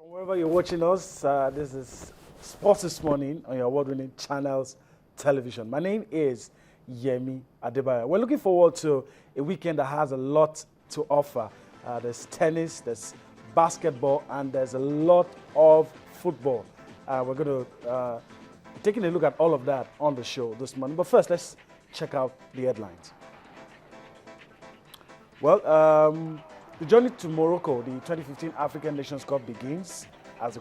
Wherever you're watching us, this is Sports This Morning on your award-winning Channels Television. My name is Yemi Adebayo. We're looking forward to a weekend that has a lot to offer. There's tennis, there's basketball, and there's a lot of football. We're going to be taking a look at all of that on the show this morning. But first, let's check out the headlines. Well, the journey to Morocco, the 2015 African Nations Cup begins as the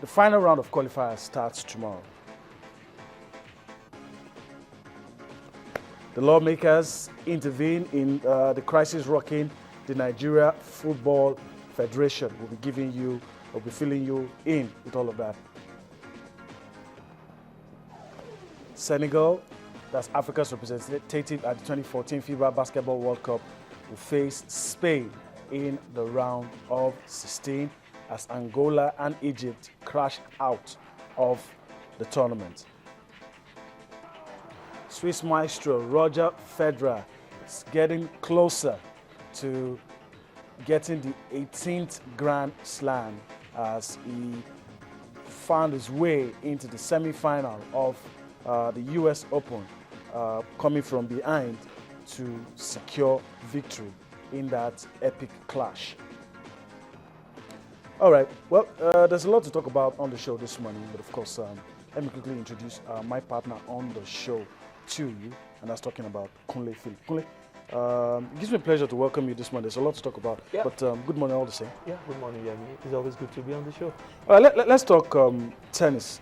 final round of qualifiers starts tomorrow. The lawmakers intervene in the crisis rocking the Nigeria Football Federation. We'll be filling you in with all of that. Senegal, that's Africa's representative at the 2014 FIBA Basketball World Cup, will face Spain in the round of 16 as Angola and Egypt crashed out of the tournament. Swiss maestro Roger Federer is getting closer to getting the 18th Grand Slam as he found his way into the semi-final of the US Open, coming from behind to secure victory in that epic clash. All right, well, there's a lot to talk about on the show this morning, but of course, let me quickly introduce my partner on the show to you, and that's talking about Kunle Philip. Kunle, it gives me pleasure to welcome you this morning. There's a lot to talk about, but good morning all the same. Yeah, good morning, Yemi. It's always good to be on the show. All right, let's talk tennis.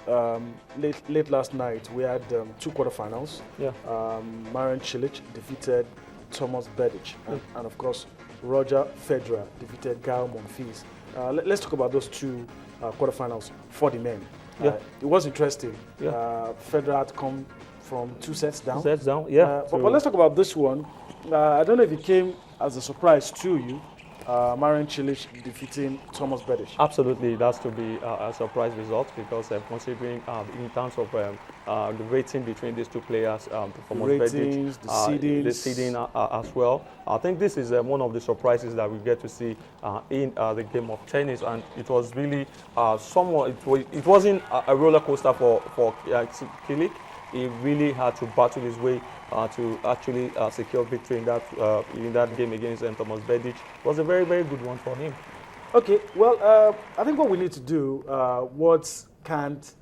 Late last night, we had two quarterfinals. Yeah. Marin Cilic defeated Thomas Berdych, and of course, Roger Federer defeated Gael Monfils. Let's talk about those two quarterfinals for the men. Yeah. It was interesting. Yeah. Federer had come from 2 sets down. 2 sets down, yeah. But let's talk about this one. I don't know if it came as a surprise to you, Marin Cilic defeating Thomas Berdych. Absolutely, it has to be a surprise result because considering in terms of the rating between these two players, performance ratings, the seeding as well. I think this is one of the surprises that we get to see in the game of tennis, and it was really somewhat. It wasn't a roller coaster for Cilic. He really had to battle his way to actually secure victory in that game against Thomas Berdych. It was a very, very good one for him. Okay, well, I think what we need to do, words can't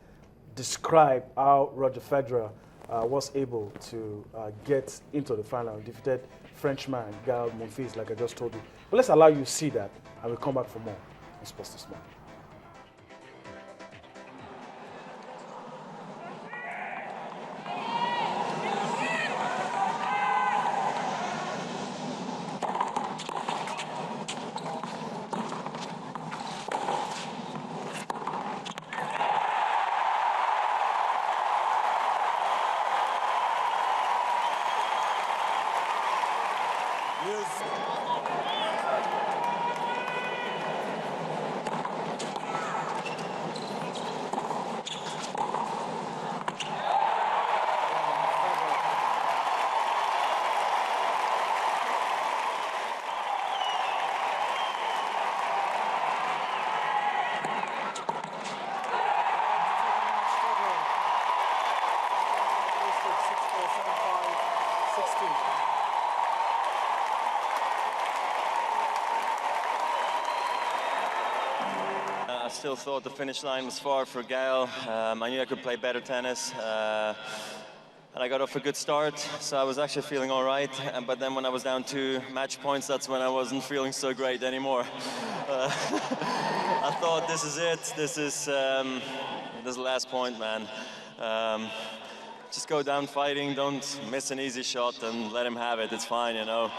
describe how Roger Federer was able to get into the final and defeated Frenchman Gael Monfils, like I just told you. But let's allow you to see that, and we'll come back for more on Sports This Morning. I still thought the finish line was far for Gael. I knew I could play better tennis. And I got off a good start, so I was actually feeling all right. But then when I was down 2 match points, that's when I wasn't feeling so great anymore. I thought, this is it. This is the last point, man. Just go down fighting, don't miss an easy shot, and let him have it. It's fine, you know.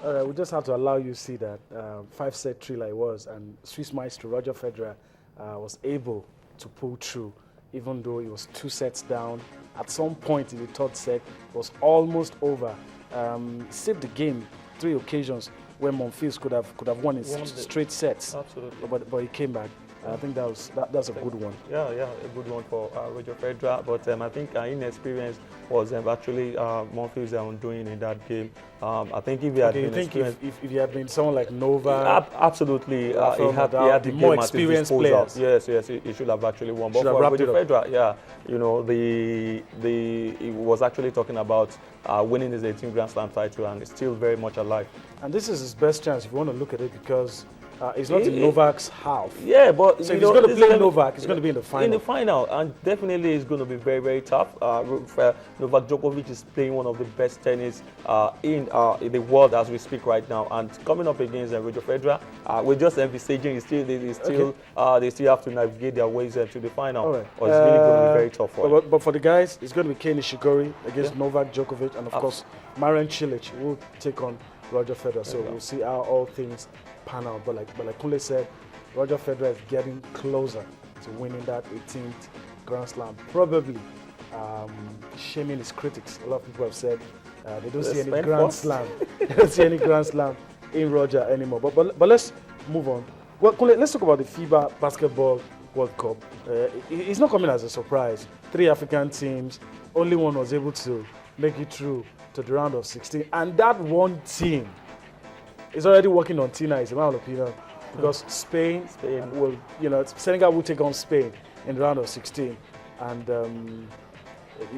All right, we just have to allow you to see that 5-set thriller it was, and Swiss maestro Roger Federer was able to pull through, even though it was 2 sets down. At some point in the 3rd set, it was almost over. Saved the game 3 occasions where Monfils could have won in straight sets. Absolutely. But he came back. I think that's a good one. Yeah, a good one for Roger Federer. But I think inexperience was actually Monfils' doing in that game. I think if he had been experienced, if he had been someone like Novak, absolutely, he had the more game experienced at his players. Yes, he should have actually won. But for Roger Federer, he was actually talking about winning his 18th Grand Slam title, and it's still very much alive. And this is his best chance if you want to look at it, because it's not in Novak's half. Yeah, but so if he's going to play Novak, he's going to be in the final. In the final, and definitely it's going to be very, very tough. Novak Djokovic is playing one of the best tennis in the world as we speak right now, and coming up against Roger Federer, we're just envisaging they still have to navigate their ways to the final. All right. Or it's really going to be very tough for but for the guys, it's going to be Kei Nishikori against Novak Djokovic, and of course Marian Cilic will take on Roger Federer. So we'll see how all things pan out. But like Kule said, Roger Federer is getting closer to winning that 18th Grand Slam. Probably shaming his critics. A lot of people have said they don't see any Grand Slam. They don't see any Grand Slam in Roger anymore. But let's move on. Well, Kule, let's talk about the FIBA Basketball World Cup. It's not coming as a surprise. 3 African teams, only one was able to make it through to the round of 16, and that one team is already working on Tina, is my opinion, because Spain will, Senegal will take on Spain in the round of 16, and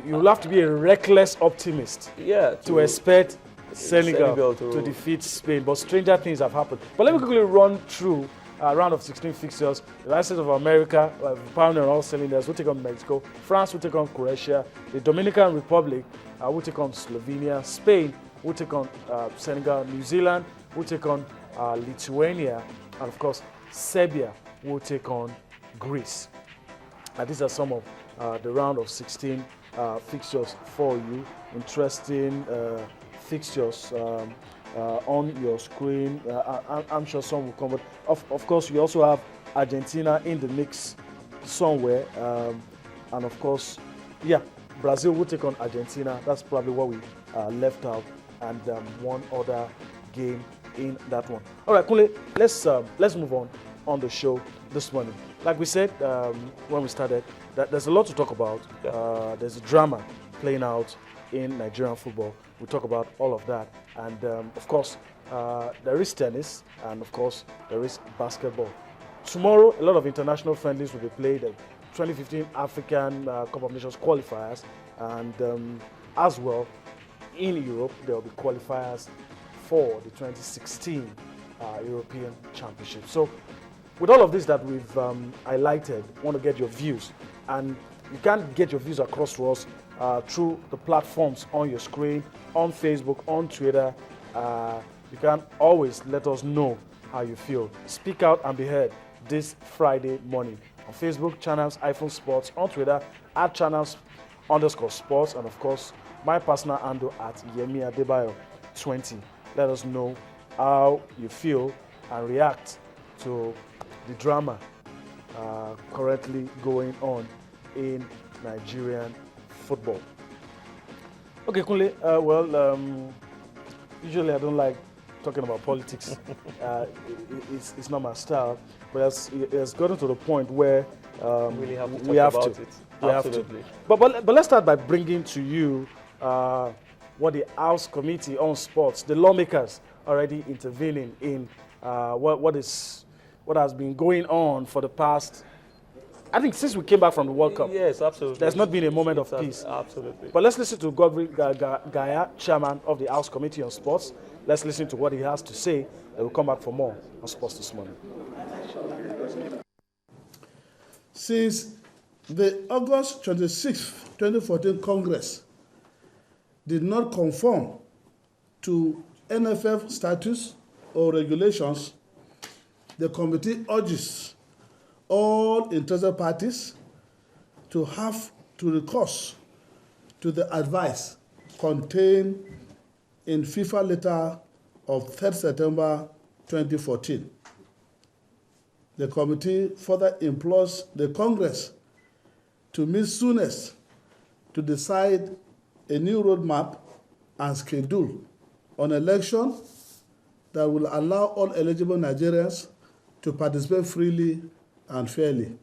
you'll have to be a reckless optimist to expect Senegal to defeat Spain. But stranger things have happened. But let me quickly run through round of 16 fixtures. The United States of America, pounding on all cylinders, will take on Mexico. France will take on Croatia. The Dominican Republic will take on Slovenia. Spain will take on Senegal. New Zealand will take on Lithuania. And of course, Serbia will take on Greece. These are some of the round of 16 fixtures for you. Interesting fixtures on your screen. I'm sure some will come. But of course, we also have Argentina in the mix somewhere. And of course, Brazil will take on Argentina. That's probably what we left out. And one other game in that one. All right, Kunle, let's move on the show this morning. Like we said when we started, that there's a lot to talk about. There's a drama playing out in Nigerian football. We'll talk about all of that. And of course, there is tennis, and of course, there is basketball. Tomorrow, a lot of international friendlies will be played. 2015 African Cup of Nations qualifiers, and as well, in Europe, there will be qualifiers for the 2016 European Championship. So, with all of this that we've highlighted, I want to get your views. And you can get your views across to us through the platforms on your screen, on Facebook, on Twitter. You can always let us know how you feel. Speak out and be heard this Friday morning. On Facebook, Channels iPhone Sports. On Twitter, @channels_sports. And of course, my personal handle @Yemi Adebayo 20. Let us know how you feel and react to the drama currently going on in Nigerian football. Okay, Kunle, usually I don't like talking about politics. It's not my style, but it's gotten to the point where we have to we have talk to. about it. We Absolutely. have to. But let's start by bringing to you what the House Committee on Sports, the lawmakers, already intervening in what has been going on for the past, I think, since we came back from the World Cup. Yes, absolutely. There's not been a moment of peace. Absolutely. But let's listen to Godfrey Gaya, chairman of the House Committee on Sports. Let's listen to what he has to say, and we'll come back for more on Sports this morning. Since the August 26, 2014 Congress did not conform to NFF statutes or regulations, the committee urges all interested parties to have to recourse to the advice contained in FIFA Letter of 3rd September 2014. The committee further implores the Congress to meet soonest to decide a new roadmap and schedule on election that will allow all eligible Nigerians to participate freely and fairly.